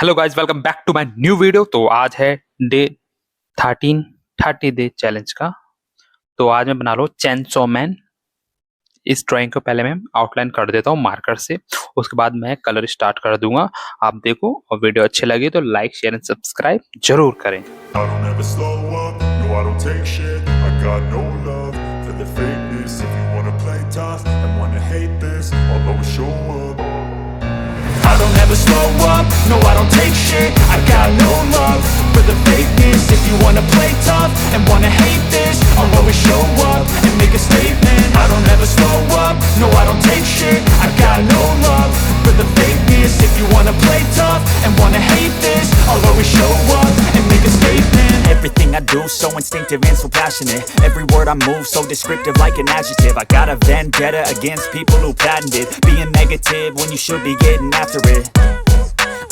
Hello guys, welcome back to my new video. तो आज है डे 13 30 डे चैलेंज का। तो आज मैं बना रहा हूँ चैनसॉ मैन। इस ड्राइंग को पहले मैं आउटलाइन कर देता हूँ मार्कर से, उसके बाद मैं कलर स्टार्ट कर दूंगा। आप देखो और वीडियो अच्छी लगी तो लाइक शेयर एंड सब्सक्राइब जरूर करें। I don't ever slow up, no I don't take shit. I got no love for the fakeness. If you wanna play tough and wanna hate this, I'll always show up. I don't ever slow up, no I don't take shit. I got no love for the fakeness. If you wanna play tough and wanna hate this, I'll always show up and make a statement. I don't ever slow up, no I don't take shit. I got no love for the fakeness. If you wanna play tough and wanna hate this, I'll always show up and make a statement. Everything I do so instinctive and so passionate. Every word I move so descriptive like an adjective. I got a vendetta against people who patented being negative when you should be getting after it.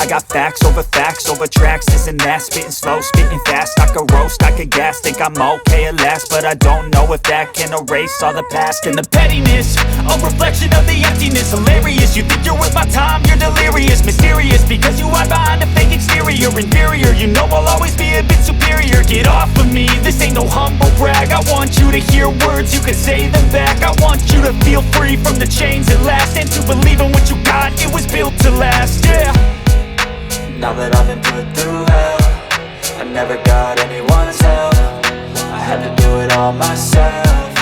I got facts over tracks, this and that. Spitting slow, spitting fast. I could roast, I could gas. Think I'm okay at last, but I don't know if that can erase all the past. And the pettiness, a reflection of the emptiness. Hilarious, you think you're worth my time, you're delirious. Mysterious, because you hide behind a fake exterior. Inferior, you know I'll always be a bit superior. Get off of me, this ain't no humble brag. I want you to hear words, you can say them back. I want you to feel free from the chains at last, and to believe in what you got, it was built to last, yeah. Now that I've been put through hell, I never got anyone's help. I had to do it all myself.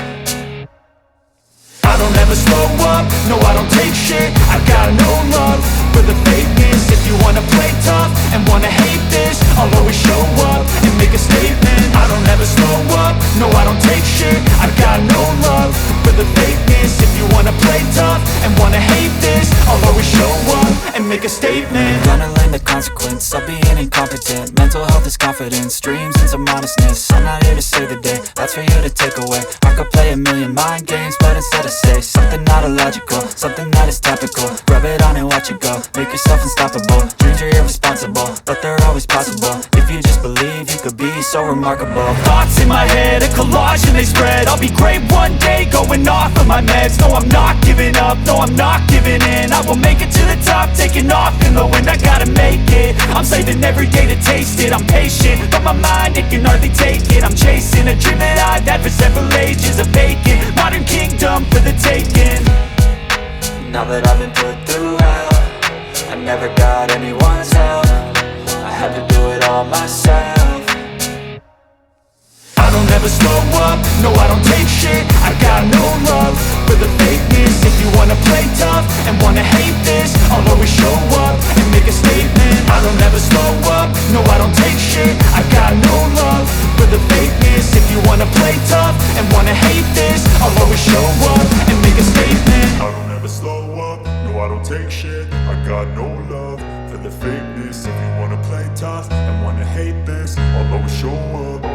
I don't ever slow up, no I don't take shit. I got no love for the fakeness. If you wanna play tough and wanna hate this, I'll always show up and make a statement. I don't ever slow up, no I don't take shit. I got no love for the fakeness. If you wanna play tough and wanna hate this, I'll always show up and make a statement. Gonna learn the consequence of being incompetent. Mental health is confidence, dreams and some modestness. I'm not here to save the day, that's for you to take away. I could play a million mind games, but instead I say something not illogical, something that is topical. Rub it on and watch it go, make yourself unstoppable. Dreams are irresponsible, but they're always possible. If you just believe, you could be so remarkable. Thoughts in my head, a collage and they spread. I'll be great one day, going off of my meds. No, I'm not giving up, no, I'm not giving in. I will make it to the top, taking off in the wind. I gotta make it, I'm saving every day to taste it. I'm patient, but my mind, it can hardly take it. I'm chasing a dream that I've had for several ages. A vacant, modern kingdom for the taking. Now that I've been put through hell, I never got anyone's help. I had to do it all myself. I don't ever slow up, no I don't take shit. I got no love for the fakeness. If you wanna play tough and wanna hate this, I'll always show up and make a statement. I don't ever slow up, no I don't take shit. I got no love for the fakeness. If you wanna play tough and wanna hate this, I'll always show up and make a statement. I don't ever slow up, no I don't take shit. I got no love for the fakeness. If you wanna play tough and wanna hate this, I'll always show up